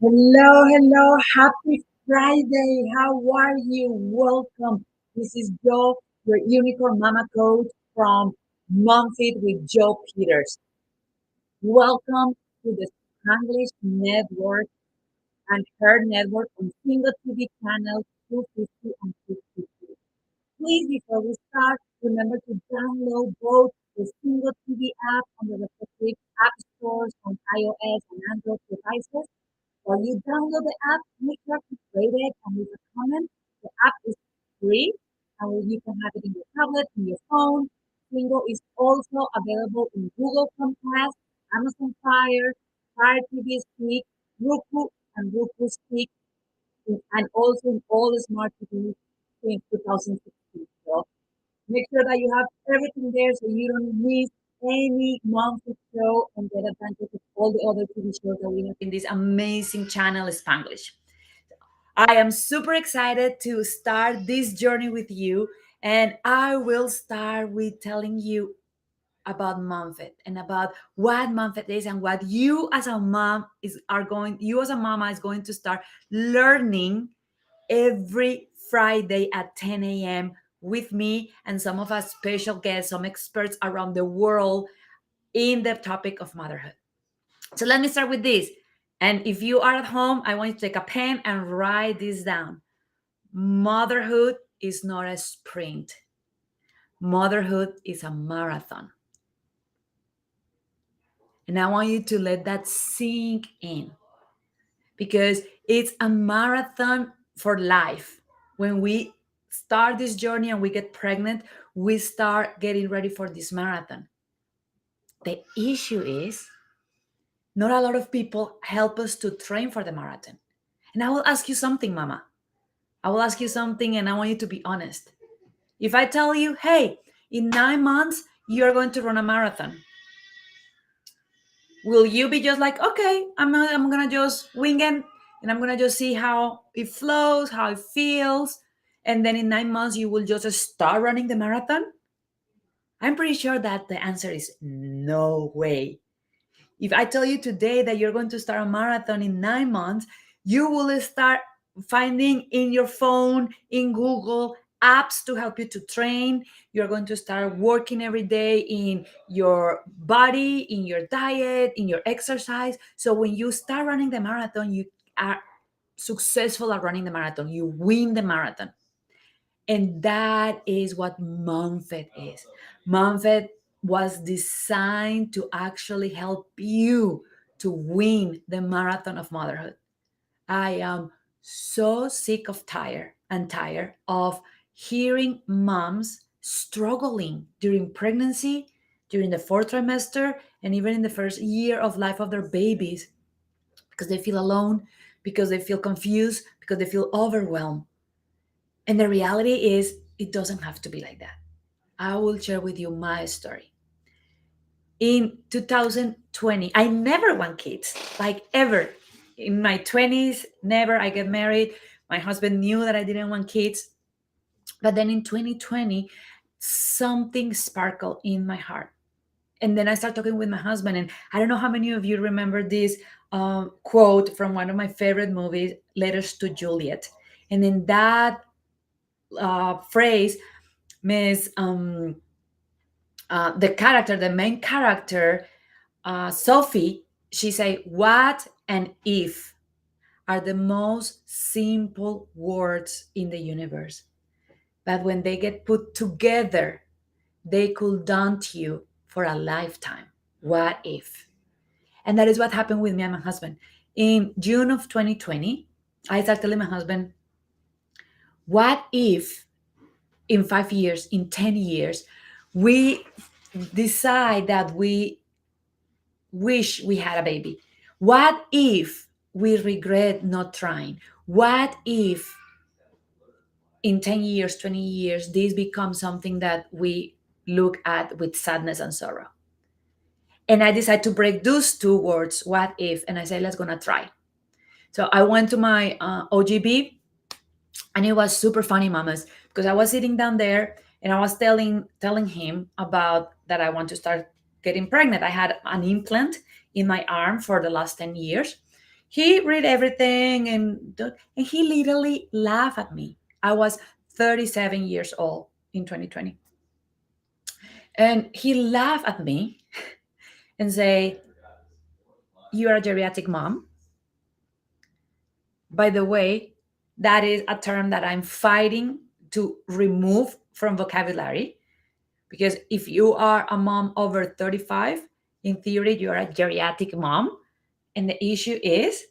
Hello, hello. Happy Friday. How are you? Welcome. This is Joe, your unicorn mama coach from MomFit with Joe Peters. Welcome to the Spanglish Network and Her Network on single TV channel 250 and 250. Please, before we start, remember to download both the single TV app on the respective app stores on iOS and Android devices. While you download the app, make sure to rate it and leave a comment. The app is free and you can have it in your tablet, in your phone. Bingo is also available in Google Chromecast, Amazon Fire, Fire TV Stick, Roku, and Roku Stick, and also in all the smart TVs since 2016. So make sure that you have everything there so you don't miss any monthly show and get advantage of all the other TV shows that we have in this amazing channel, Spanglish. I am super excited to start this journey with you, and I will start with telling you about MomFit and about what MomFit is and what you as a mom you as a mama is going to start learning every Friday at 10 a.m. with me and some of our special guests, some experts around the world in the topic of motherhood. So let me start with this. And if you are at home, I want you to take a pen and write this down. Motherhood is not a sprint, motherhood is a marathon. And I want you to let that sink in because it's a marathon for life. When we start this journey and we get pregnant, we start getting ready for this marathon. The issue is not a lot of people help us to train for the marathon. And I will ask you something, mama. I will ask you something and I want you to be honest. If I tell you, hey, in 9 months, you're going to run a marathon, will you be just like, okay, I'm gonna just wing it and I'm gonna just see how it flows, how it feels, and then in 9 months you will just start running the marathon? I'm pretty sure that the answer is no way. If I tell you today that you're going to start a marathon in 9 months, you will start finding in your phone, in Google, apps to help you to train. You're going to start working every day in your body, in your diet, in your exercise. So when you start running the marathon, you are successful at running the marathon. You win the marathon. And that is what MomFit is. MomFit was designed to actually help you to win the marathon of motherhood. I am so sick of tired of hearing moms struggling during pregnancy, during the fourth trimester, and even in the first year of life of their babies because they feel alone, because they feel confused, because they feel overwhelmed. And the reality is, it doesn't have to be like that. I will share with you my story. In 2020, I never want kids, like ever. In my 20s, never. I get married. My husband knew that I didn't want kids. But then in 2020, something sparkled in my heart. And then I started talking with my husband. And I don't know how many of you remember this quote from one of my favorite movies, Letters to Juliet. And in that phrase, Miss the main character, Sophie, she say, "What and if are the most simple words in the universe, but when they get put together, they could daunt you for a lifetime. What if?" And that is what happened with me and my husband. In June of 2020, I started telling my husband, "What if in 5 years, in 10 years, we decide that we wish we had a baby? What if we regret not trying? What if in 10 years, 20 years, this becomes something that we look at with sadness and sorrow?" And I decided to break those two words, what if, and I said, let's gonna try. So I went to my OGB, and it was super funny, mamas, because I was sitting down there and I was telling him about that I want to start getting pregnant. I had an implant in my arm for the last 10 years. He read everything and he literally laughed at me. I was 37 years old in 2020. And he laughed at me and say, "You are a geriatric mom. By the way, that is a term that I'm fighting to remove from vocabulary, because if you are a mom over 35, in theory, you are a geriatric mom. And the issue is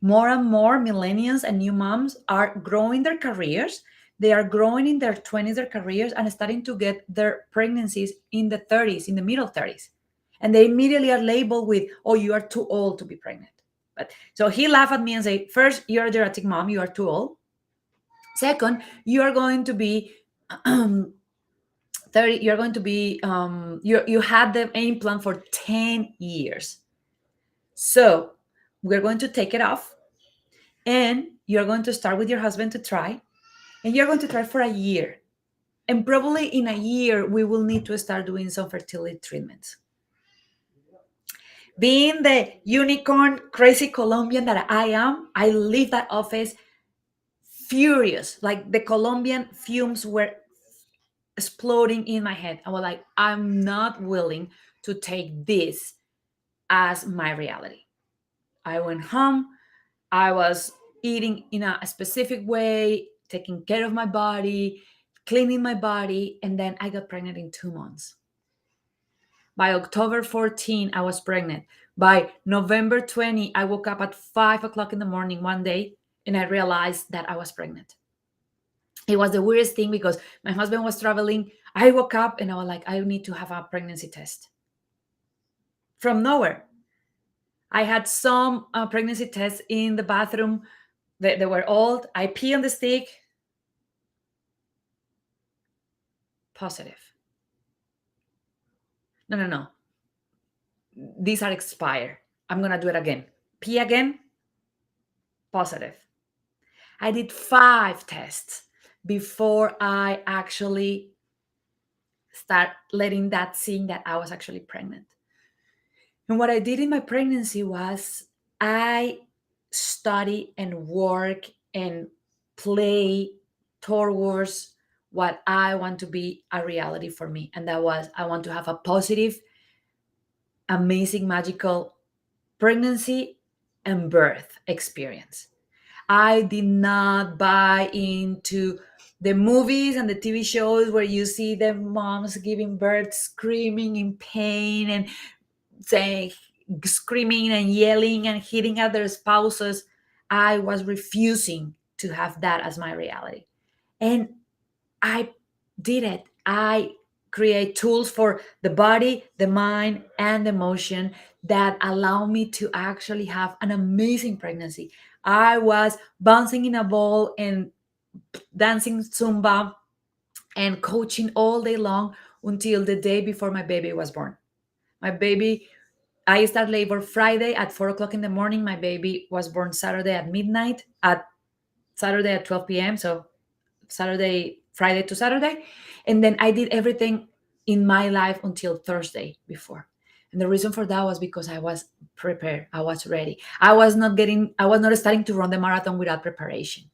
more and more millennials and new moms are growing their careers. They are growing in their 20s, their careers, and starting to get their pregnancies in the 30s, in the middle 30s. And they immediately are labeled with, oh, you are too old to be pregnant. But so he laughed at me and say, first, you're a geriatric mom, you are too old. Second, you are going to be 30, you're going to be, you had the implant for 10 years. So we're going to take it off, and you're going to start with your husband to try, and you're going to try for a year. And probably in a year, we will need to start doing some fertility treatments. Being the unicorn, crazy Colombian that I am, I leave that office furious. Like the Colombian fumes were exploding in my head. I was like, I'm not willing to take this as my reality. I went home. I was eating in a specific way, taking care of my body, cleaning my body, and then I got pregnant in 2 months. By October 14, I was pregnant. By November 20, I woke up at 5 o'clock in the morning one day and I realized that I was pregnant. It was the weirdest thing because my husband was traveling. I woke up and I was like, I need to have a pregnancy test. From nowhere. I had some pregnancy tests in the bathroom. They were old. I pee on the stick. Positive. No, no, no. These are expired. I'm going to do it again. Pee again. Positive. I did 5 tests before I actually start letting that sing that I was actually pregnant. And what I did in my pregnancy was I study and work and play towards what I want to be a reality for me. And that was, I want to have a positive, amazing, magical pregnancy and birth experience. I did not buy into the movies and the TV shows where you see the moms giving birth screaming in pain and saying, screaming and yelling and hitting at their spouses. I was refusing to have that as my reality. And I did it. I create tools for the body, the mind, and the emotion that allow me to actually have an amazing pregnancy. I was bouncing in a ball and dancing Zumba and coaching all day long until the day before my baby was born. My baby, I started labor Friday at 4 o'clock in the morning. My baby was born Saturday at midnight, at Saturday at 12 p.m. So Saturday, Friday to Saturday. And then I did everything in my life until Thursday before. And the reason for that was because I was prepared. I was ready. I was not starting to run the marathon without preparation.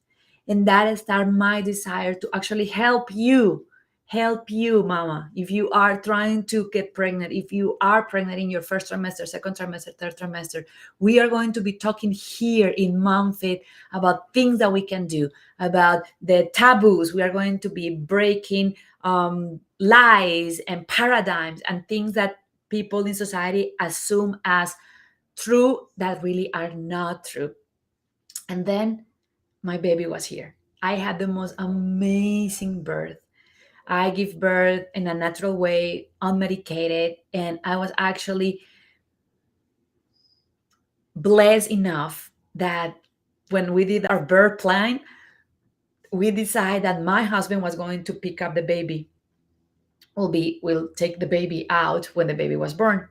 And that started my desire to actually help you, mama. If you are trying to get pregnant, if you are pregnant in your first trimester, second trimester, third trimester, we are going to be talking here in MomFit about things that we can do, about the taboos. We are going to be breaking lies and paradigms and things that people in society assume as true that really are not true. And then my baby was here. I had the most amazing birth. I give birth in a natural way, unmedicated, and I was actually blessed enough that when we did our birth plan, we decided that my husband was going to pick up the baby. We'll take the baby out when the baby was born.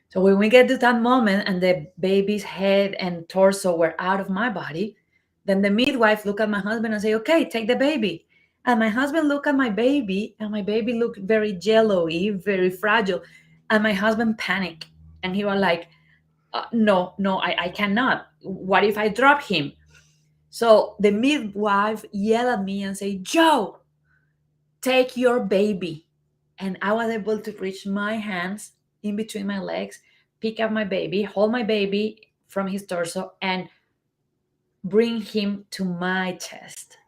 So when we get to that moment and the baby's head and torso were out of my body, then the midwife looked at my husband and say, "Okay, take the baby." And my husband looked at my baby, and my baby looked very jello-y, very fragile. And my husband panicked, and he was like, No, no, I cannot. What if I drop him? So the midwife yelled at me and said, Joe, take your baby. And I was able to reach my hands in between my legs, pick up my baby, hold my baby from his torso, and bring him to my chest.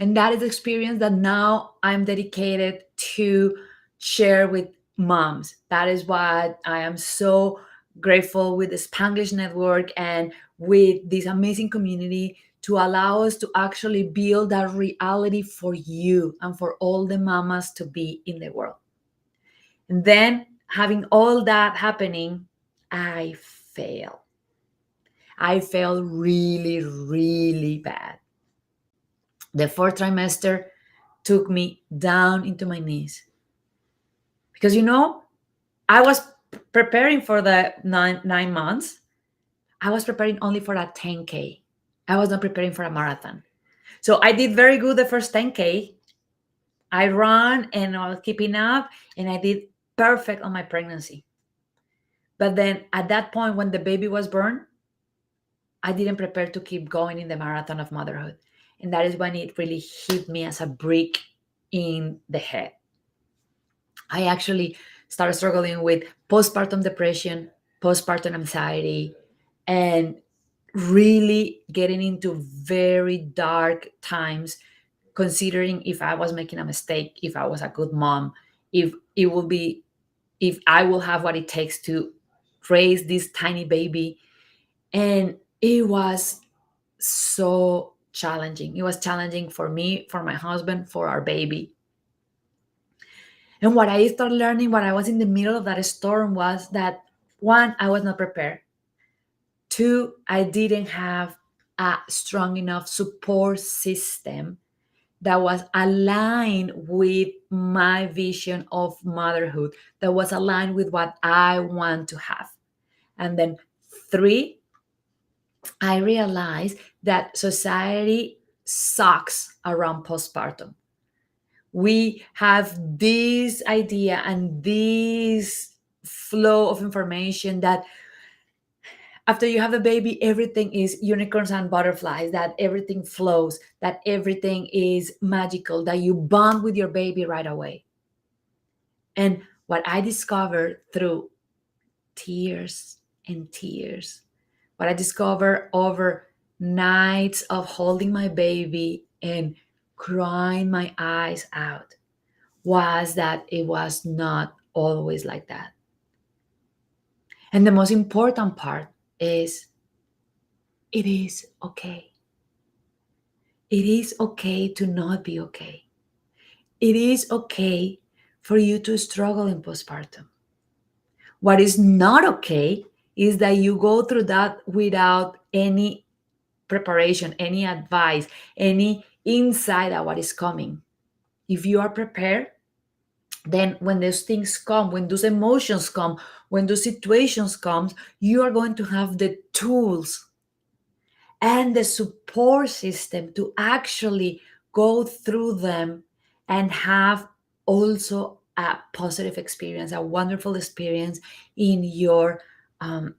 And that is the experience that now I'm dedicated to share with moms. That is what I am so grateful with the Spanglish Network and with this amazing community to allow us to actually build that reality for you and for all the mamas to be in the world. And then having all that happening, I fail. I failed really, really bad. The fourth trimester took me down into my knees because I was preparing for the 9 months. I was preparing only for a 10K. I was not preparing for a marathon. So I did very good the first 10K. I ran and I was keeping up, and I did perfect on my pregnancy. But then at that point when the baby was born, I didn't prepare to keep going in the marathon of motherhood. And that is when it really hit me as a brick in the head. I actually started struggling with postpartum depression, postpartum anxiety, and really getting into very dark times, considering if I was making a mistake, if I was a good mom, if it will be, if I will have what it takes to raise this tiny baby. And it was so challenging. It was challenging for me, for my husband, for our baby. And what I started learning when I was in the middle of that storm was that one, I was not prepared. Two, I didn't have a strong enough support system that was aligned with my vision of motherhood, that was aligned with what I want to have. And then three, I realized that society sucks around postpartum. We have this idea and this flow of information that after you have a baby, everything is unicorns and butterflies, that everything flows, that everything is magical, that you bond with your baby right away. And what I discovered through tears and tears, what I discovered over nights of holding my baby and crying my eyes out, was that it was not always like that. And the most important part is it is okay. It is okay to not be okay. It is okay for you to struggle in postpartum. What is not okay is that you go through that without any preparation, any advice, any insight of what is coming. If you are prepared, then when those things come, when those emotions come, when those situations come, you are going to have the tools and the support system to actually go through them and have also a positive experience, a wonderful experience in your um,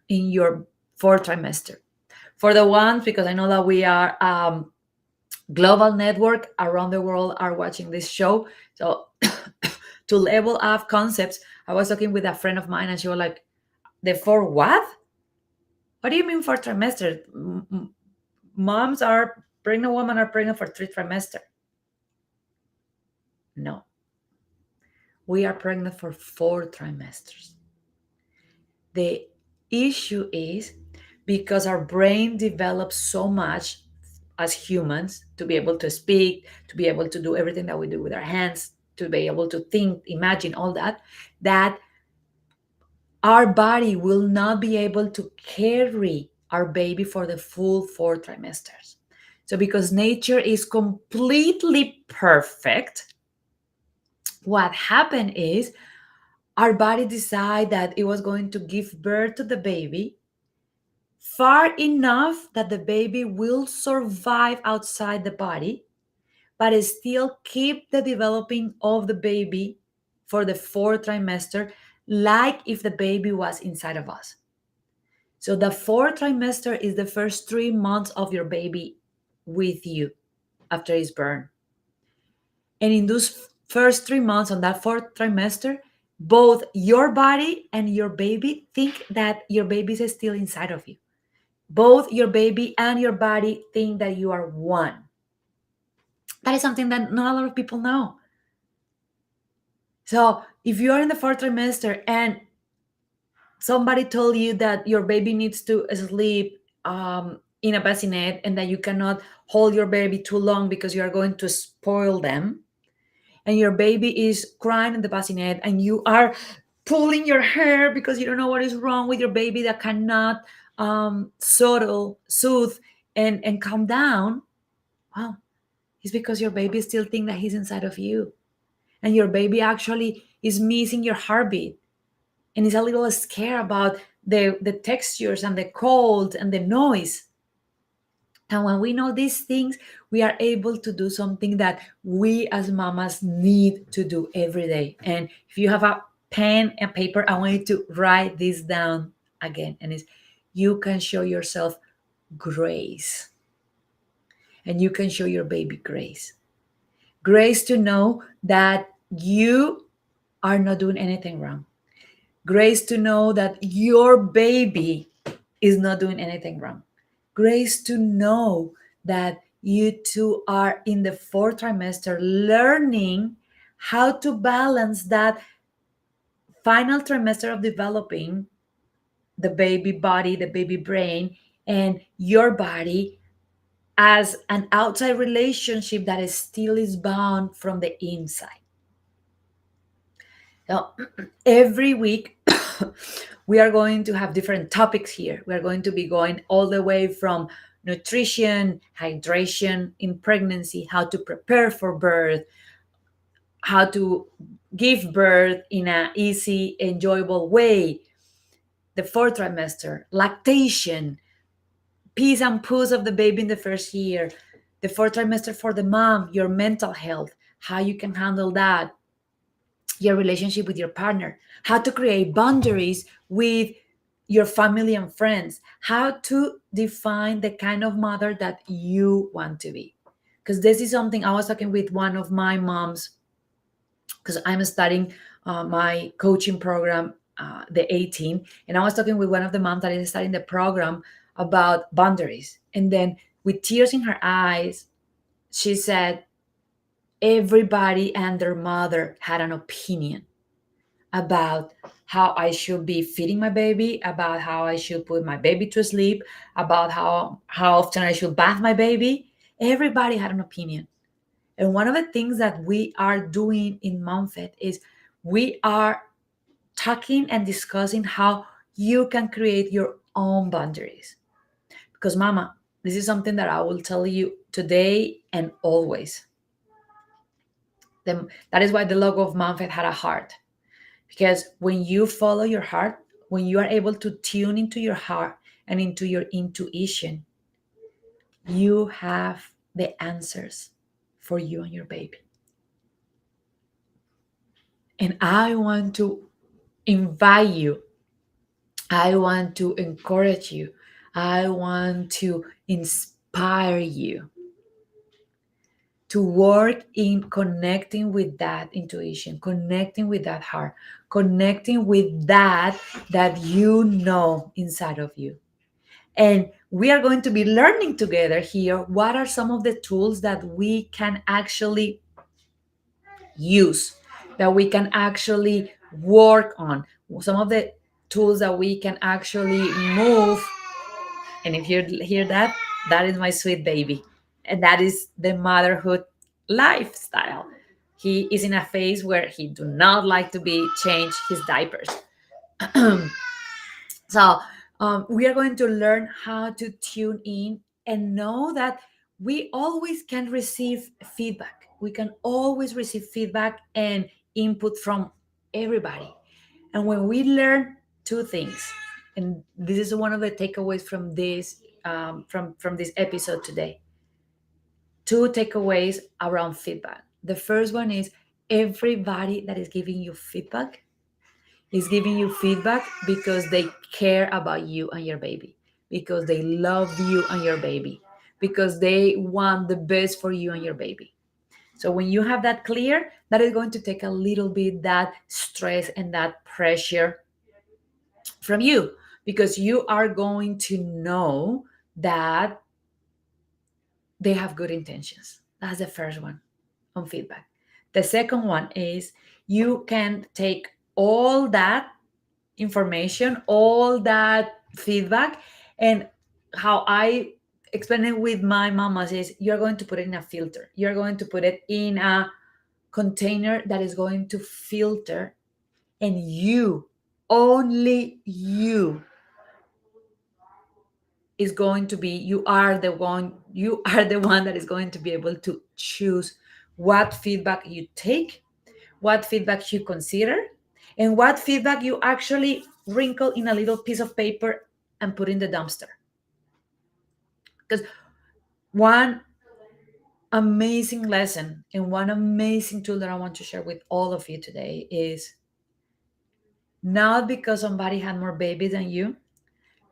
in your fourth trimester. For the ones, because I know that we are global network around the world are watching this show, so to level up concepts, I was talking with a friend of mine, and she was like, "The four what? What do you mean fourth trimester? Moms are pregnant, women are pregnant for 3 trimester." No, we are pregnant for 4 trimesters. The issue is because our brain develops so much as humans to be able to speak, to be able to do everything that we do with our hands, to be able to think, imagine all that, that our body will not be able to carry our baby for the full 4 trimesters. So, because nature is completely perfect, what happened is our body decided that it was going to give birth to the baby far enough that the baby will survive outside the body, but still keep the developing of the baby for the 4th trimester, like if the baby was inside of us. So the fourth trimester is the first 3 months of your baby with you after it's born. And in those first 3 months on that fourth trimester, both your body and your baby think that your baby is still inside of you. Both your baby and your body think that you are one. That is something that not a lot of people know. So if you are in the fourth trimester and somebody told you that your baby needs to sleep in a bassinet and that you cannot hold your baby too long because you are going to spoil them, and your baby is crying in the bassinet and you are pulling your hair because you don't know what is wrong with your baby that cannot soothe and calm down, well, it's because your baby still thinks that he's inside of you. And your baby actually is missing your heartbeat and is a little scared about the textures and the cold and the noise. And when we know these things, we are able to do something that we as mamas need to do every day. And if you have a pen and paper, I want you to write this down again. And it's, you can show yourself grace. And you can show your baby grace. Grace to know that you are not doing anything wrong. Grace to know that your baby is not doing anything wrong. Grace to know that you two are in the fourth trimester learning how to balance that final trimester of developing the baby body, the baby brain, and your body as an outside relationship that is still is bound from the inside. Now, every week, we are going to have different topics here. We are going to be going all the way from nutrition, hydration in pregnancy, how to prepare for birth, how to give birth in an easy, enjoyable way, the fourth trimester, lactation, pees and poos of the baby in the first year, the fourth trimester for the mom, your mental health, how you can handle that, your relationship with your partner, how to create boundaries with your family and friends, how to define the kind of mother that you want to be. Because this is something I was talking with one of my moms, because I'm studying my coaching program, the 18, and I was talking with one of the moms that is studying the program about boundaries. And then with tears in her eyes, she said, everybody and their mother had an opinion about how I should be feeding my baby, about how I should put my baby to sleep, about how often I should bath my baby. Everybody had an opinion. And one of the things that we are doing in MomFit is we are talking and discussing how you can create your own boundaries. Because, Mama, this is something that I will tell you today and always. That is why the logo of MomFit had a heart. Because when you follow your heart, when you are able to tune into your heart and into your intuition, you have the answers for you and your baby. And I want to invite you, I want to encourage you, I want to inspire you to work in connecting with that intuition, connecting with that heart, connecting with that you know inside of you. And we are going to be learning together here what are some of the tools that we can actually use, that we can actually work on, some of the tools that we can actually move. And if you hear that, that is my sweet baby. And that is the motherhood lifestyle. He is in a phase where he do not like to be change his diapers. So we are going to learn how to tune in and know that we always can receive feedback. We can always receive feedback and input from everybody. And when we learn two things, and this is one of the takeaways from this from this episode today, two takeaways around feedback. The first one is everybody that is giving you feedback is giving you feedback because they care about you and your baby, because they love you and your baby, because they want the best for you and your baby. So when you have that clear, that is going to take a little bit that stress and that pressure from you, because you are going to know that they have good intentions. That's the first one on feedback. The second one is you can take all that information, all that feedback, and how I explain it with my mamas is you're going to put it in a filter. You're going to put it in a container that is going to filter, and you, only you, is going to be, you are the one that is going to be able to choose what feedback you take, what feedback you consider, and what feedback you actually wrinkle in a little piece of paper and put in the dumpster. Because one amazing lesson and one amazing tool that I want to share with all of you today is not because somebody had more babies than you,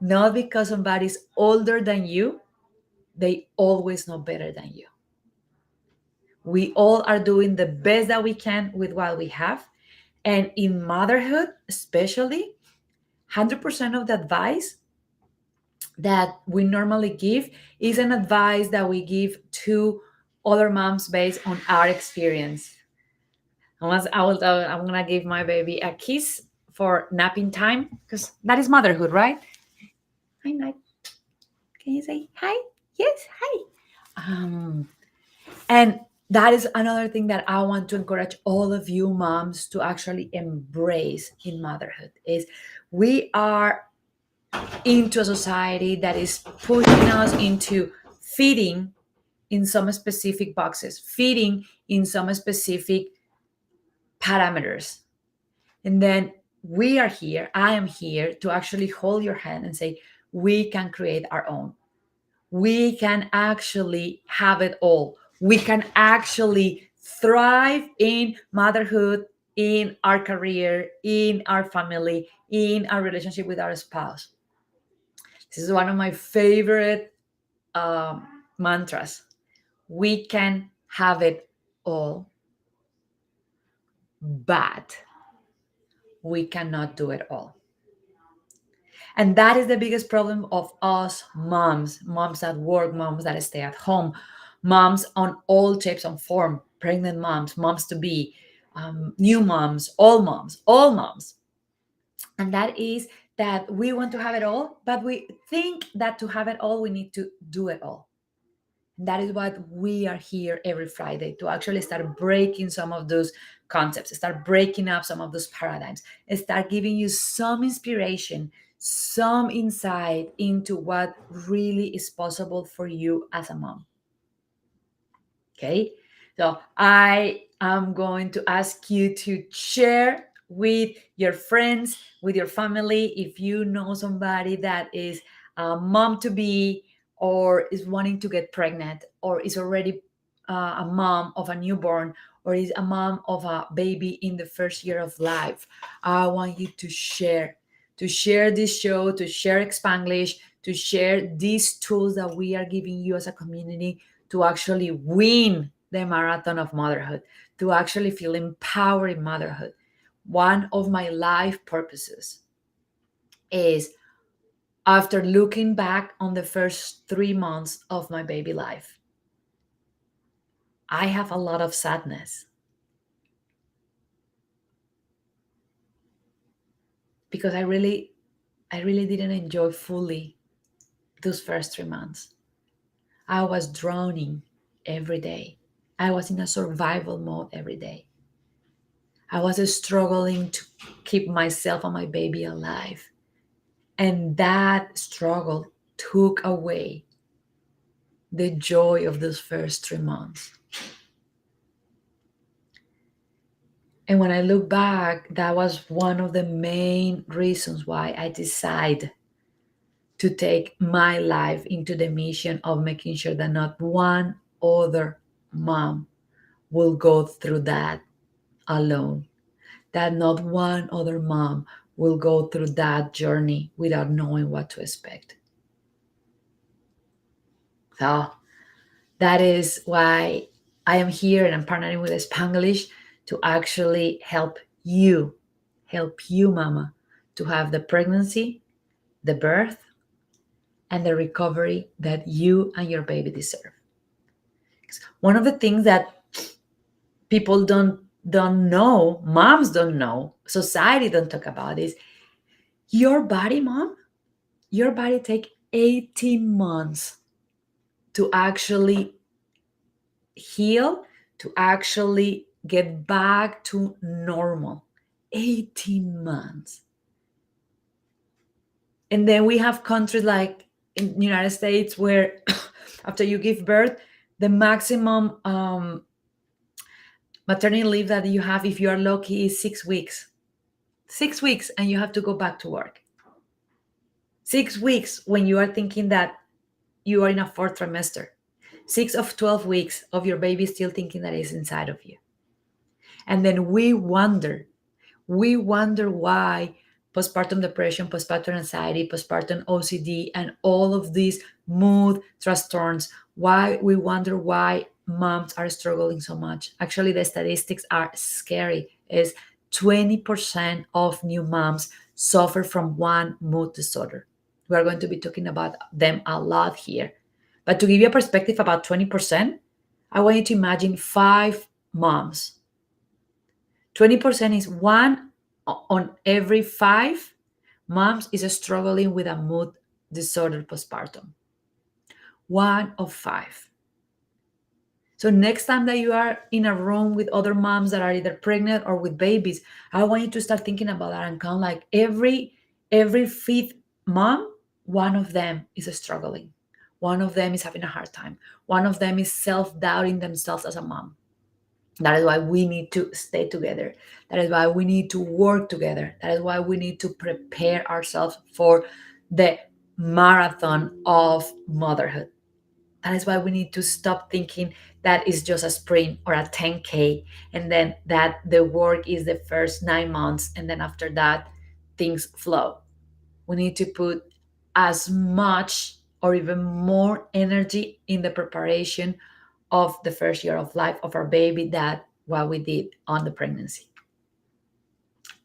not because somebody's older than you, they always know better than you. We all are doing the best that we can with what we have. And in motherhood, especially, 100% of the advice that we normally give is an advice that we give to other moms based on our experience. Once I'm gonna give my baby a kiss for napping time because that is motherhood, right? Hi, Night. Can you say hi? Yes, hi. And that is another thing that I want to encourage all of you moms to actually embrace in motherhood is we are into a society that is pushing us into fitting in some specific boxes, fitting in some specific parameters. And then we are here, I am here to actually hold your hand and say, we can create our own. We can actually have it all. We can actually thrive in motherhood, in our career, in our family, in our relationship with our spouse. This is one of my favorite mantras. We can have it all, but we cannot do it all. And that is the biggest problem of us moms, moms that work, moms that stay at home, moms on all shapes and form, pregnant moms, moms to be, new moms, all moms. And that is that we want to have it all, but we think that to have it all, we need to do it all. That is what we are here every Friday to actually start breaking some of those concepts, start breaking up some of those paradigms, and start giving you some inspiration, some insight into what really is possible for you as a mom. Okay. So I am going to ask you to share with your friends, with your family, if you know somebody that is a mom to be, or is wanting to get pregnant, or is already a mom of a newborn, or is a mom of a baby in the first year of life. I want you to share this show, to share Spanglish, to share these tools that we are giving you as a community to actually win the marathon of motherhood, to actually feel empowered in motherhood. One of my life purposes is, after looking back on the first 3 months of my baby life, I have a lot of sadness because I really didn't enjoy fully those first 3 months. I was drowning every day. I was in a survival mode every day. I was struggling to keep myself and my baby alive. And that struggle took away the joy of those first 3 months. And when I look back, that was one of the main reasons why I decided to take my life into the mission of making sure that not one other mom will go through that alone. that not one other mom will go through that journey without knowing what to expect. So that is why I am here and I'm partnering with Spanglish to actually help you, mama, to have the pregnancy, the birth, and the recovery that you and your baby deserve. One of the things that people don't know, moms don't know, society don't talk about is your body, mom, your body take 18 months to actually heal, to actually get back to normal. 18 months. And then we have countries like in the United States where after you give birth, the maximum maternity leave that you have, if you are lucky, is 6 weeks. 6 weeks, and you have to go back to work. 6 weeks when you are thinking that you are in a fourth trimester. 6 of 12 weeks of your baby still thinking that it's inside of you. And then we wonder why postpartum depression, postpartum anxiety, postpartum OCD, and all of these mood trastorns, why we wonder why moms are struggling so much. Actually, the statistics are scary. Is 20% of new moms suffer from one mood disorder. We are going to be talking about them a lot here. But to give you a perspective about 20%, I want you to imagine 5 moms. 20% is one on every 5 moms is struggling with a mood disorder postpartum. 1 of 5. So next time that you are in a room with other moms that are either pregnant or with babies, I want you to start thinking about that and count like every fifth mom, one of them is struggling. One of them is having a hard time. One of them is self-doubting themselves as a mom. That is why we need to stay together. That is why we need to work together. That is why we need to prepare ourselves for the marathon of motherhood. That is why we need to stop thinking that it's just a sprint or a 10K, and then that the work is the first 9 months, and then after that, things flow. We need to put as much or even more energy in the preparation of the first year of life of our baby that what we did on the pregnancy.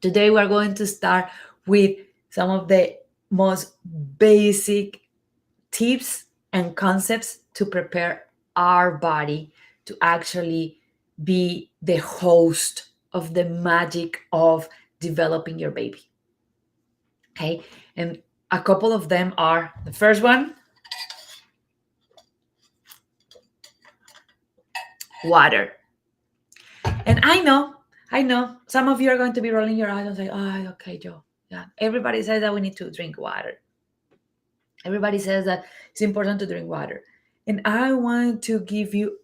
Today, we're going to start with some of the most basic tips and concepts to prepare our body to actually be the host of the magic of developing your baby. Okay. And a couple of them are the first one, water. And I know, some of you are going to be rolling your eyes and say, oh, okay, Joe. Yeah. Everybody says that we need to drink water. Everybody says that it's important to drink water. And I want to give you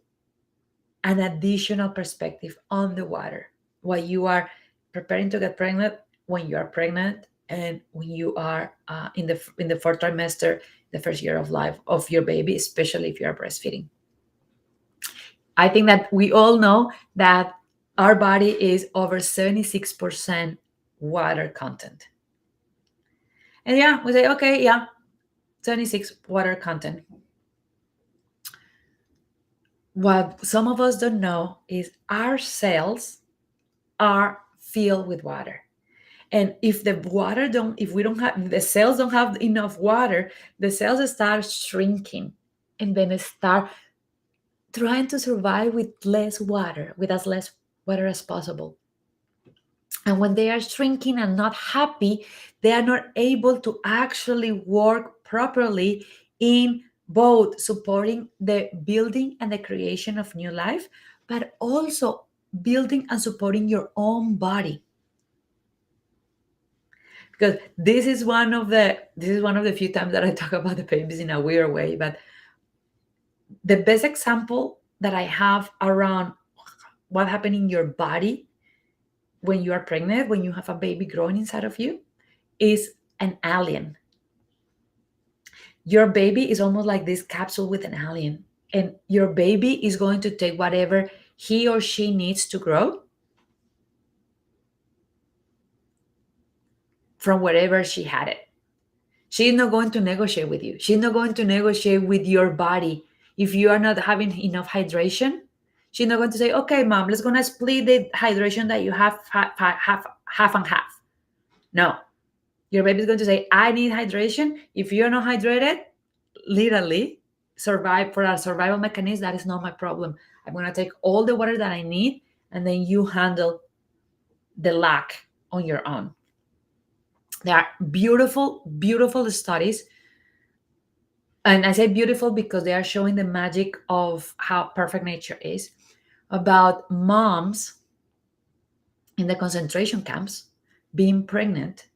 an additional perspective on the water while you are preparing to get pregnant, when you are pregnant, and when you are in the fourth trimester, the first year of life of your baby, especially if you are breastfeeding. I think that we all know that our body is over 76% water content. And yeah, we say, okay, yeah, 76 water content. What some of us don't know is our cells are filled with water. And if we don't have, the cells don't have enough water, the cells start shrinking and then start trying to survive with less water, with as less water as possible. And when they are shrinking and not happy, they are not able to actually work properly in both supporting the building and the creation of new life, but also building and supporting your own body. Because this is one of the few times that I talk about the babies in a weird way, but the best example that I have around what happened in your body when you are pregnant, when you have a baby growing inside of you, is an alien. Your baby is almost like this capsule with an alien, and your baby is going to take whatever he or she needs to grow, from wherever she had it. She's not going to negotiate with you. She's not going to negotiate with your body. If you are not having enough hydration, she's not going to say, okay, mom, let's gonna split the hydration that you have half and half. No, your baby's going to say, I need hydration. If you're not hydrated, literally survive for a survival mechanism, that is not my problem. I'm going to take all the water that I need, and then you handle the lack on your own. There are beautiful, beautiful studies. And I say beautiful because they are showing the magic of how perfect nature is, about moms in the concentration camps being pregnant,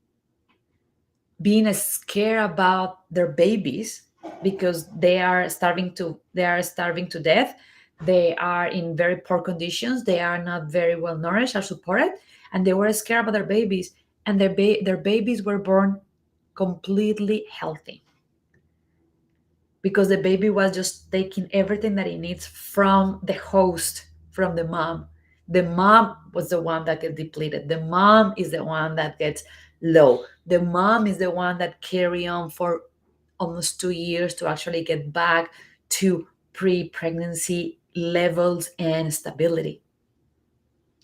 being scared about their babies because they are starving to death. They are in very poor conditions. They are not very well nourished or supported, and they were scared about their babies. And their babies were born completely healthy because the baby was just taking everything that it needs from the host, from the mom. The mom was the one that gets depleted. The mom is the one that gets low. The mom is the one that carry on for almost 2 years to actually get back to pre-pregnancy levels and stability.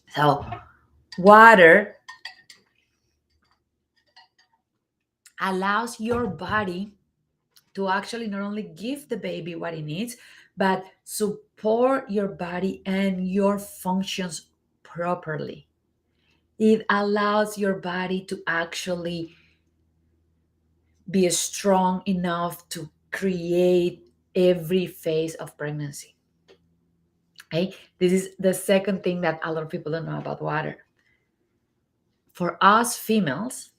So water allows your body to actually not only give the baby what it needs, but support your body and your functions properly. It allows your body to actually be strong enough to create every phase of pregnancy. Okay? This is the second thing that a lot of people don't know about water. For us females,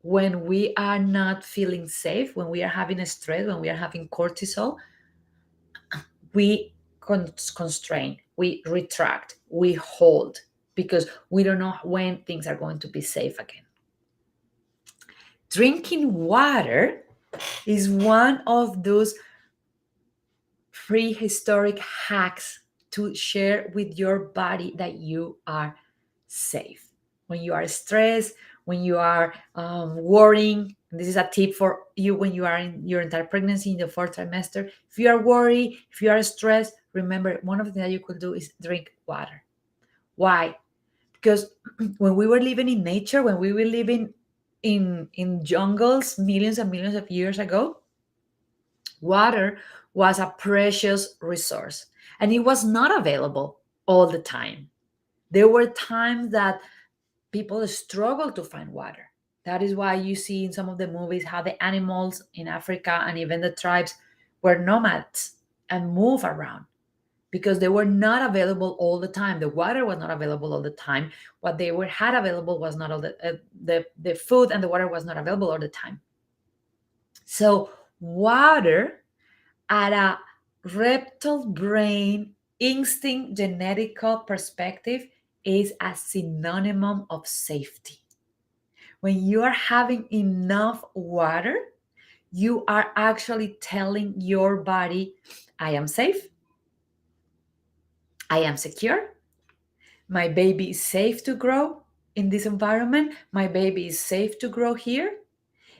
when we are not feeling safe, when we are having a stress, when we are having cortisol, we constrain, we retract, we hold because we don't know when things are going to be safe again. Drinking water is one of those prehistoric hacks to share with your body that you are safe. When you are stressed, when you are worrying, this is a tip for you when you are in your entire pregnancy in the fourth trimester. If you are worried, if you are stressed, remember one of the things that you could do is drink water. Why? Because when we were living in nature, when we were living in jungles millions and millions of years ago, water was a precious resource and it was not available all the time. There were times that people struggle to find water. That is why you see in some of the movies how the animals in Africa and even the tribes were nomads and move around because they were not available all the time. The water was not available all the time. What they were had available was not all the food, and the water was not available all the time. So water at a reptile brain instinct genetical perspective is a synonym of safety. When you are having enough water, you are actually telling your body, I am safe, I am secure, my baby is safe to grow in this environment, my baby is safe to grow here.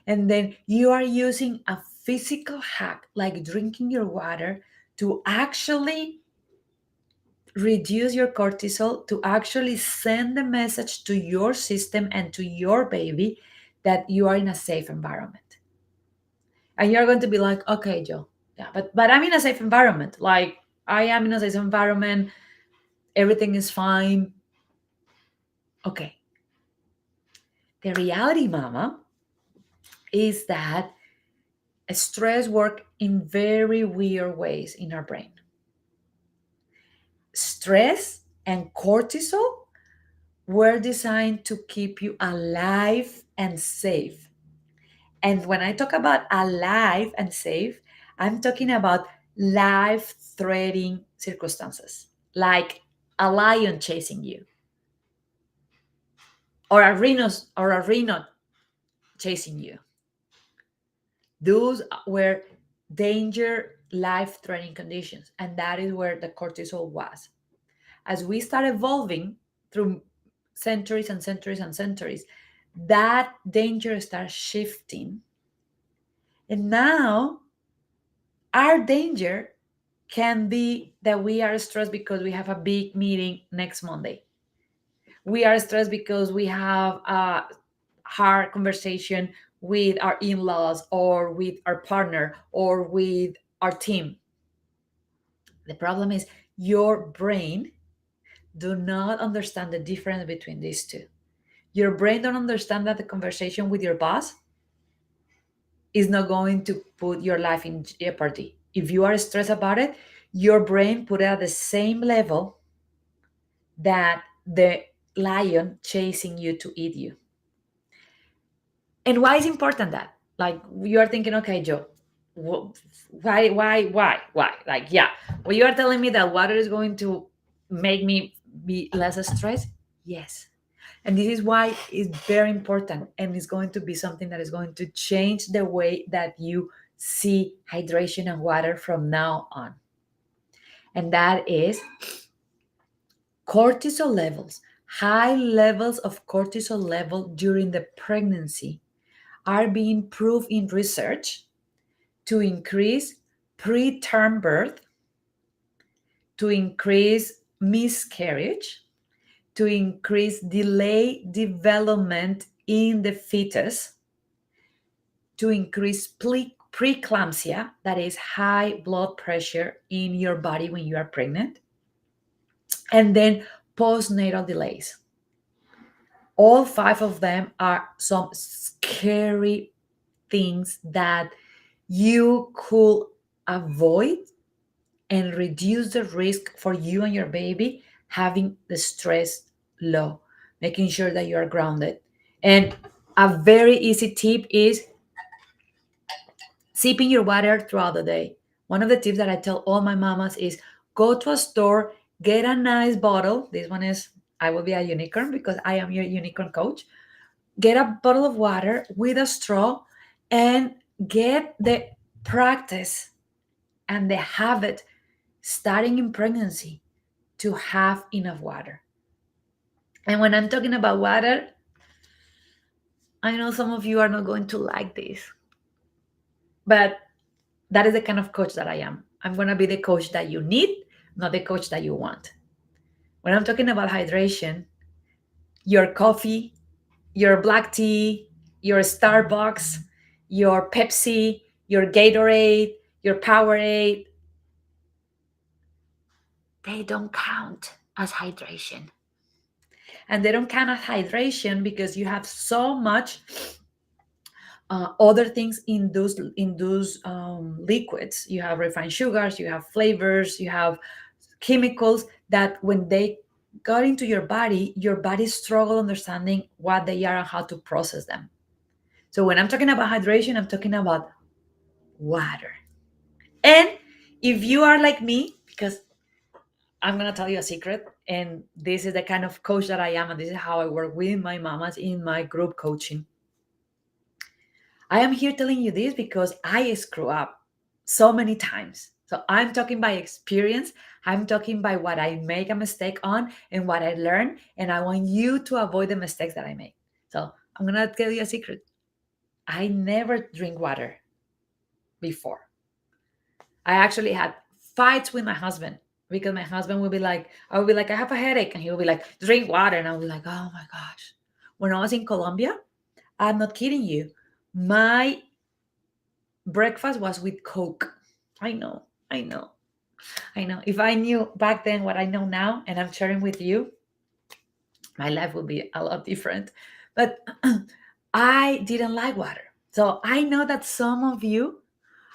And then you are using a physical hack like drinking your water to actually reduce your cortisol, to actually send the message to your system and to your baby that you are in a safe environment. And you're going to be like, okay, Joe, yeah, but I'm in a safe environment. Like I am in a safe environment, everything is fine. Okay. The reality, mama, is that stress works in very weird ways in our brain. Stress and cortisol were designed to keep you alive and safe. And when I talk about alive and safe, I'm talking about life threatening circumstances, like a lion chasing you, or a rhino chasing you. Those were danger, life threatening conditions. And that is where the cortisol was. As we start evolving through centuries and centuries and centuries, that danger starts shifting. And now our danger can be that we are stressed because we have a big meeting next Monday. We are stressed because we have a hard conversation with our in-laws or with our partner or with our team. The problem is your brain do not understand the difference between these two. Your brain don't understand that the conversation with your boss is not going to put your life in jeopardy. If you are stressed about it, your brain put it at the same level that the lion chasing you to eat you. And why is important that? Like you are thinking, okay, Joe, why? Like, yeah, well, you are telling me that water is going to make me be less stressed. Yes, and this is why it's very important, and it's going to be something that is going to change the way that you see hydration and water from now on. And that is cortisol levels. High levels of cortisol level during the pregnancy are being proved in research to increase preterm birth, to increase miscarriage, to increase delay development in the fetus, to increase preeclampsia, that is high blood pressure in your body when you are pregnant, and then postnatal delays. All five of them are some scary things that you could avoid and reduce the risk for you and your baby having the stress low, making sure that you are grounded. And a very easy tip is sipping your water throughout the day. One of the tips that I tell all my mamas is go to a store, get a nice bottle. This one is, I will be a unicorn because I am your unicorn coach. Get a bottle of water with a straw and get the practice and the habit starting in pregnancy to have enough water. And when I'm talking about water, I know some of you are not going to like this, but that is the kind of coach that I am. I'm going to be the coach that you need, not the coach that you want. When I'm talking about hydration, your coffee, your black tea, your Starbucks, your Pepsi, your Gatorade, your Powerade, they don't count as hydration. And they don't count as hydration because you have so much other things in those liquids. You have refined sugars, you have flavors, you have chemicals that when they got into your body struggle understanding what they are and how to process them. So when I'm talking about hydration, I'm talking about water. And if you are like me, because I'm gonna tell you a secret, and this is the kind of coach that I am, and this is how I work with my mamas in my group coaching. I am here telling you this because I screw up so many times. So I'm talking by experience. I'm talking by what I make a mistake on and what I learn. And I want you to avoid the mistakes that I make. So I'm going to tell you a secret. I never drink water before. I actually had fights with my husband because my husband would be like, I would be like, I have a headache. And he would be like, drink water. And I would be like, oh my gosh. When I was in Colombia, I'm not kidding you. My breakfast was with Coke. I know, I know, I know. If I knew back then what I know now and I'm sharing with you, my life would be a lot different. But I didn't like water. So I know that some of you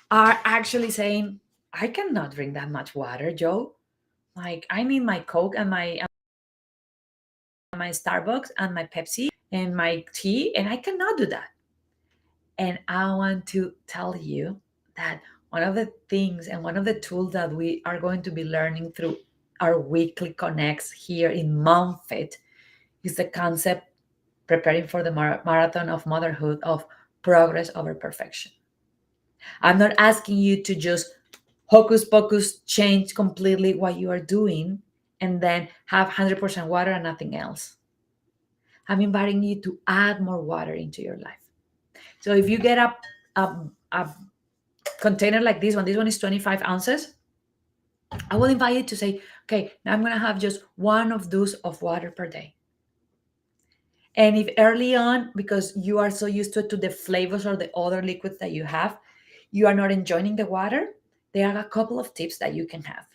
are actually saying, I cannot drink that much water, Joe. Like I need my Coke and my Starbucks and my Pepsi and my tea, and I cannot do that. And I want to tell you that one of the things and one of the tools that we are going to be learning through our weekly connects here in MomFit is the concept preparing for the marathon of motherhood of progress over perfection. I'm not asking you to just hocus pocus change completely what you are doing and then have 100% water and nothing else. I'm inviting you to add more water into your life. So if you get a container like this one is 25 ounces. I will invite you to say, okay, now I'm going to have just one of those of water per day. And if early on, because you are so used to the flavors or the other liquids that you have, you are not enjoying the water, there are a couple of tips that you can have.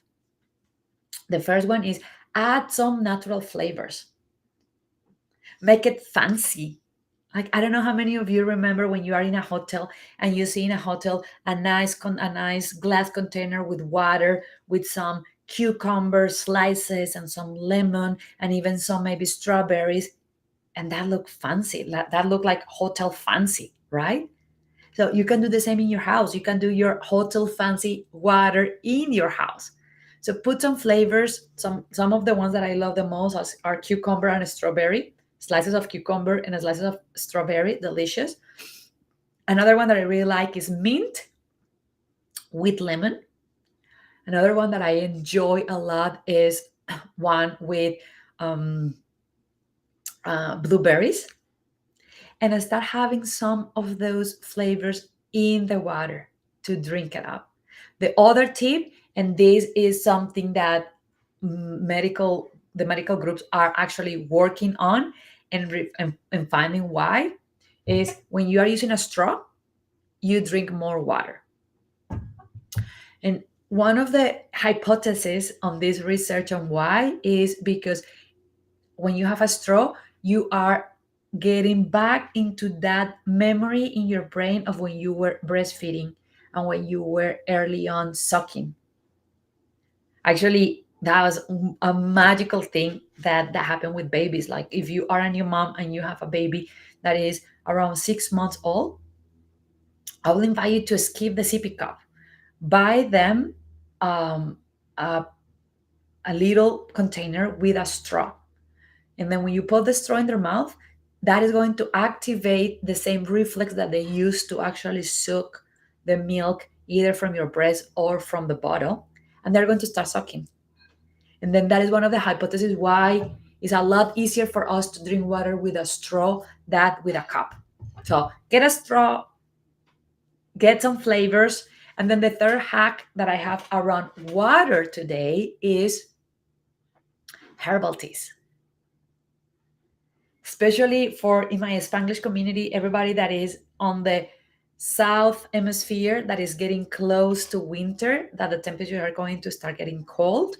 The first one is add some natural flavors. Make it fancy. Like, I don't know how many of you remember when you are in a hotel and you see in a hotel a nice glass container with water, with some cucumber slices and some lemon and even some maybe strawberries, and that looked fancy. That looked like hotel fancy, right? So you can do the same in your house. You can do your hotel fancy water in your house. So put some flavors. Some of the ones that I love the most are cucumber and strawberry. Slices of cucumber and slices of strawberry, delicious. Another one that I really like is mint with lemon. Another one that I enjoy a lot is one with um, blueberries. And I start having some of those flavors in the water to drink it up. The other tip, and this is something that the medical groups are actually working on and finding why, is when you are using a straw, you drink more water. And one of the hypotheses on this research on why is because when you have a straw, you are getting back into that memory in your brain of when you were breastfeeding and when you were early on sucking. Actually, that was a magical thing that happened with babies. Like if you are a new mom and you have a baby that is around 6 months old, I will invite you to skip the sippy cup. Buy them um, a, a little container with a straw. And then when you put the straw in their mouth, that is going to activate the same reflex that they use to actually suck the milk either from your breast or from the bottle. And they're going to start sucking. And then that is one of the hypotheses why it's a lot easier for us to drink water with a straw than with a cup. So get a straw, get some flavors. And then the third hack that I have around water today is herbal teas, especially for in my Spanglish community, everybody that is on the south hemisphere that is getting close to winter, that the temperatures are going to start getting cold.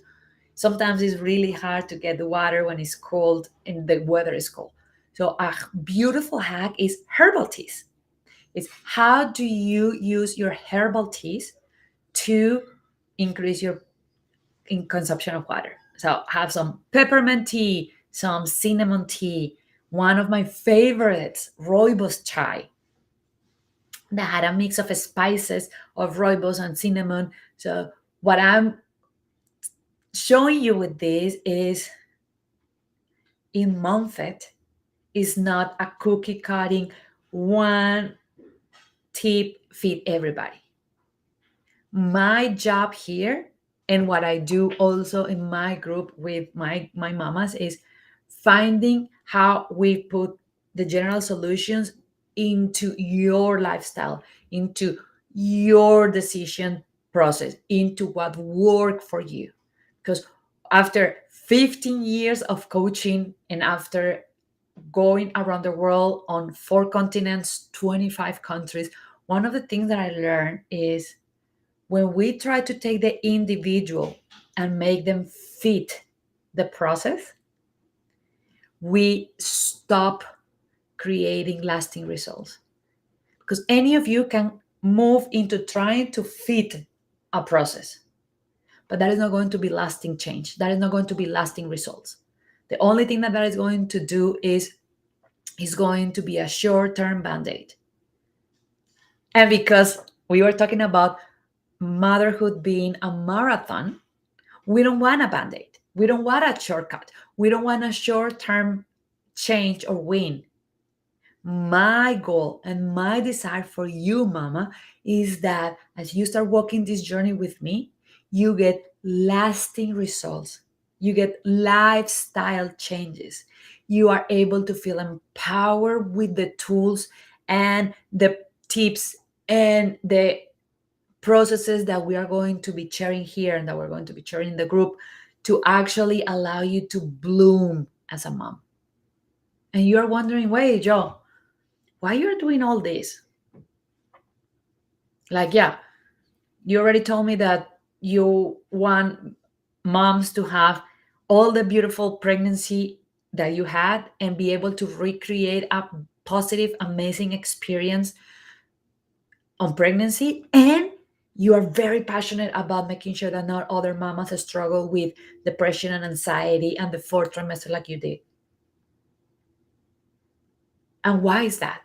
Sometimes it's really hard to get the water when it's cold and the weather is cold. So a beautiful hack is herbal teas. It's how do you use your herbal teas to increase your consumption of water. So have some peppermint tea, some cinnamon tea. One of my favorites, rooibos chai, that had a mix of spices of rooibos and cinnamon. So what I'm showing you with this is in MomFit is not a cookie cutting one tip fit everybody. My job here and what I do also in my group with my mamas is finding how we put the general solutions into your lifestyle, into your decision process, into what work for you. Because after 15 years of coaching and after going around the world on 4 continents, 25 countries, one of the things that I learned is when we try to take the individual and make them fit the process, we stop creating lasting results. Because any of you can move into trying to fit a process, but that is not going to be lasting change. That is not going to be lasting results. The only thing that is going to do is going to be a short-term band-aid. And because we were talking about motherhood being a marathon, we don't want a band aid. We don't want a shortcut. We don't want a short term change or win. My goal and my desire for you, mama, is that as you start walking this journey with me, you get lasting results. You get lifestyle changes. you are able to feel empowered with the tools and the tips and the processes that we are going to be sharing here and that we're going to be sharing in the group to actually allow you to bloom as a mom. And you're wondering, wait, Joe, why you're doing all this? Like, yeah, you already told me that you want moms to have all the beautiful pregnancy that you had and be able to recreate a positive, amazing experience on pregnancy. And you are very passionate about making sure that not other mamas struggle with depression and anxiety and the fourth trimester like you did. And why is that?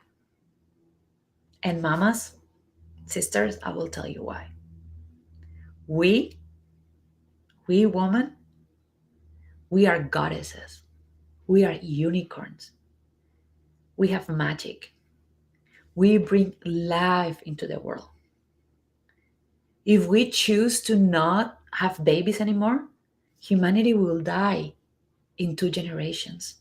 And mamas, sisters, I will tell you why. We, we women, we are goddesses. We are unicorns. We have magic. We bring life into the world. If we choose to not have babies anymore, humanity will die in 2 generations.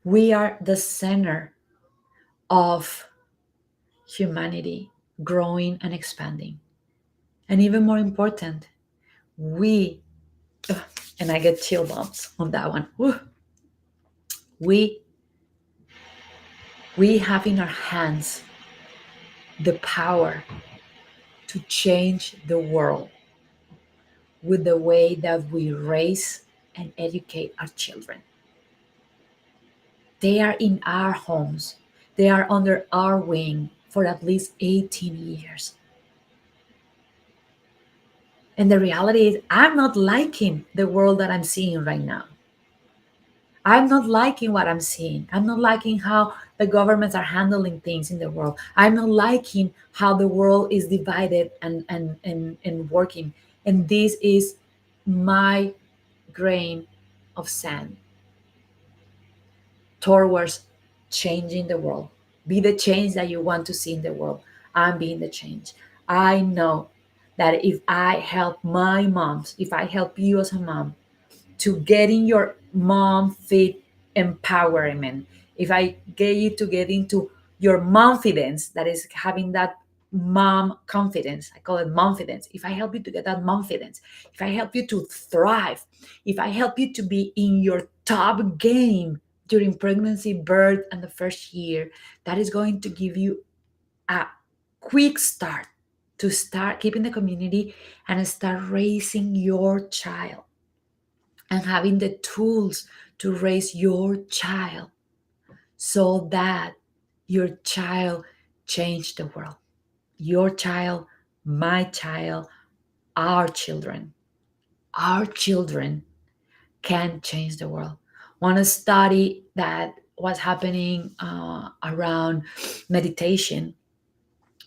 We are the center of humanity growing and expanding. And even more important, we, ugh, and I get chill bumps on that one. Woo. We we have in our hands the power to change the world with the way that we raise and educate our children. They are in our homes. They are under our wing for at least 18 years. And the reality is, I'm not liking the world that I'm seeing right now. I'm not liking what I'm seeing. I'm not liking how the governments are handling things in the world. I'm not liking how the world is divided and working. And this is my grain of sand towards changing the world. Be the change that you want to see in the world. I'm being the change. I know that if I help my moms, if I help you as a mom to get in your mom fit empowerment, if I get you to get into your confidence, that is having that mom confidence, I call it momfidence. If I help you to get that momfidence, if I help you to thrive, if I help you to be in your top game during pregnancy, birth, and the first year, that is going to give you a quick start to start keeping the community and start raising your child and having the tools to raise your child so that your child change the world. Your child, my child, our children. Our children can change the world. One study that was happening around meditation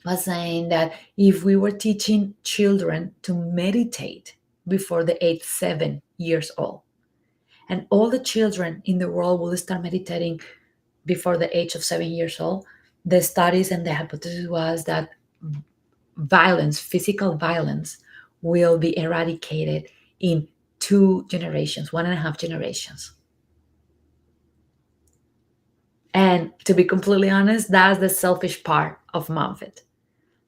was saying that if we were teaching children to meditate before the age 7 years old, and all the children in the world will start meditating before the age of 7 years old, the studies and the hypothesis was that violence, physical violence, will be eradicated in 2 generations, 1.5 generations. And to be completely honest, that's the selfish part of MomFit.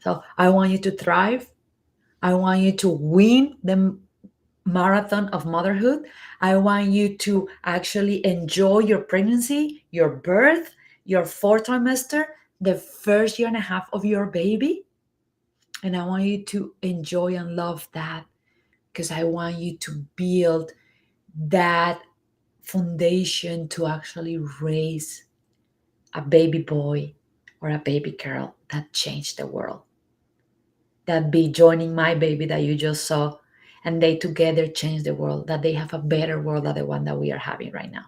So I want you to thrive. I want you to win the marathon of motherhood. I want you to actually enjoy your pregnancy, your birth, your fourth trimester, the first year and a half of your baby. And I want you to enjoy and love that because I want you to build that foundation to actually raise a baby boy or a baby girl that changed the world. That be joining my baby that you just saw, and they together change the world, that they have a better world than the one that we are having right now.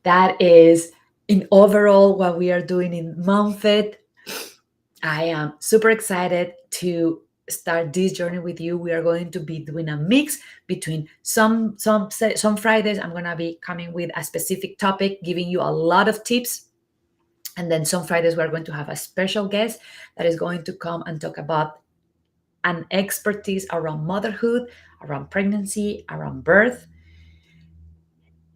That is in overall what we are doing in MomFit. I am super excited to start this journey with you. We are going to be doing a mix between some Fridays I'm going to be coming with a specific topic, giving you a lot of tips. And then some Fridays we're going to have a special guest that is going to come and talk about an expertise around motherhood, around pregnancy, around birth.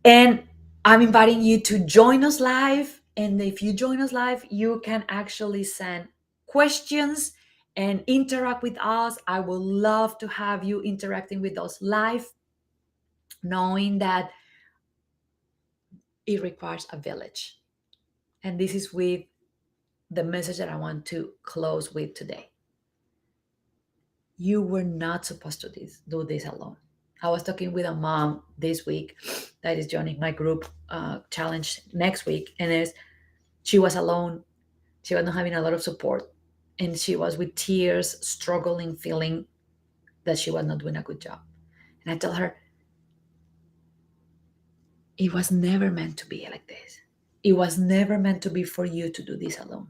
And I'm inviting you to join us live. And if you join us live, you can actually send questions and interact with us. I would love to have you interacting with us live, knowing that it requires a village. And this is with the message that I want to close with today. You were not supposed to do this alone. I was talking with a mom this week that is joining my group challenge next week, and she was alone. She was not having a lot of support, and she was with tears, struggling, feeling that she was not doing a good job. And I told her, it was never meant to be like this. It was never meant to be for you to do this alone.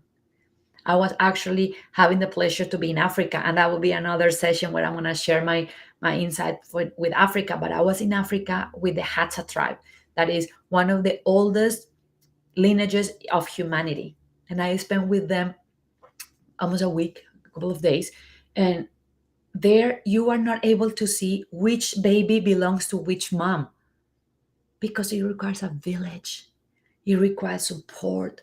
I was actually having the pleasure to be in Africa, and that will be another session where I'm going to share my insight with Africa. But I was in Africa with the Hadza tribe, that is one of the oldest lineages of humanity, and I spent with them almost a week, a couple of days, and there you are not able to see which baby belongs to which mom because it requires a village. It requires support.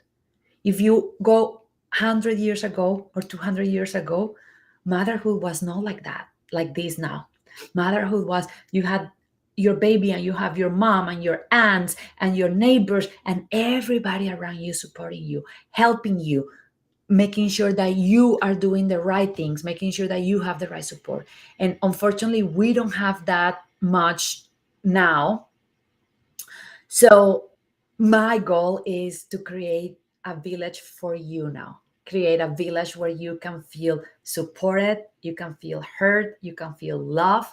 If you go 100 years ago or 200 years ago, motherhood was not like that, like this now. Motherhood was you had your baby and you have your mom and your aunts and your neighbors and everybody around you supporting you, helping you, making sure that you are doing the right things, making sure that you have the right support. And unfortunately, we don't have that much now. So my goal is to create a village for you now. Create a village where you can feel supported, you can feel heard, you can feel loved,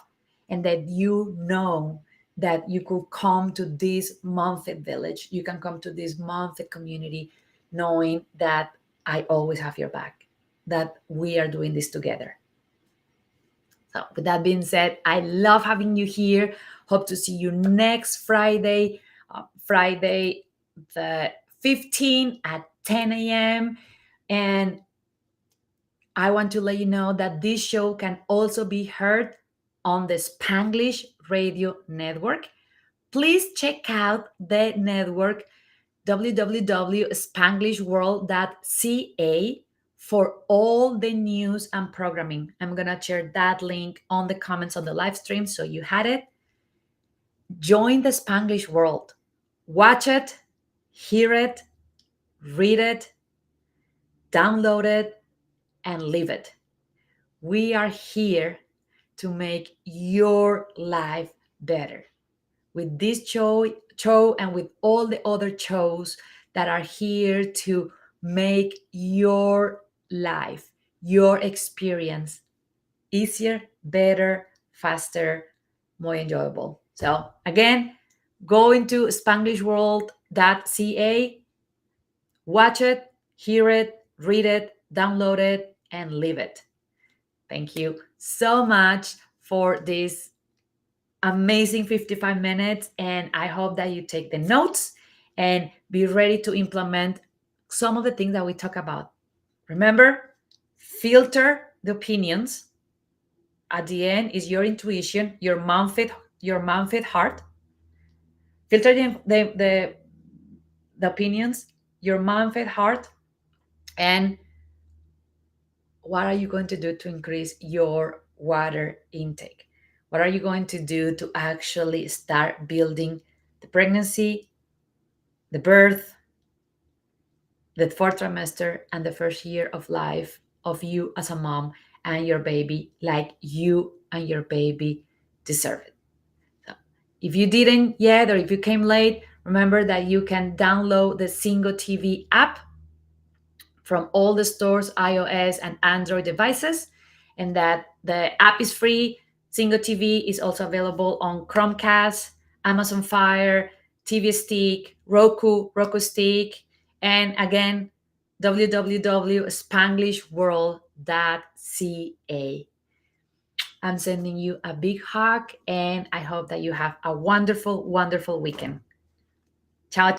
and that you know that you could come to this MomFit village. You can come to this MomFit community knowing that I always have your back, that we are doing this together. So, with that being said, I love having you here. Hope to see you next Friday, Friday the 15th at 10 a.m. And I want to let you know that this show can also be heard on the Spanglish Radio Network. Please check out the network www.spanglishworld.ca for all the news and programming. I'm going to share that link on the comments on the live stream so you had it. Join the Spanglish world. Watch it, hear it, read it, download it, and live it. We are here to make your life better. With this show and with all the other shows that are here to make your life, your experience easier, better, faster, more enjoyable. So again, go into spanglishworld.ca, watch it, hear it, read it, download it, and live it. Thank you so much for this amazing 55 minutes. And I hope that you take the notes and be ready to implement some of the things that we talk about. Remember, filter the opinions. At the end is your intuition, your MomFit heart. Filter the opinions, your MomFit heart, and what are you going to do to increase your water intake? What are you going to do to actually start building the pregnancy, the birth, the fourth trimester, and the first year of life of you as a mom and your baby, like you and your baby deserve it? So if you didn't yet, or if you came late, remember that you can download the Single TV app from all the stores, iOS and Android devices, and that the app is free. Single TV is also available on Chromecast, Amazon Fire, TV Stick, Roku Stick, and again, www.spanglishworld.ca. I'm sending you a big hug, and I hope that you have a wonderful, wonderful weekend. Ciao.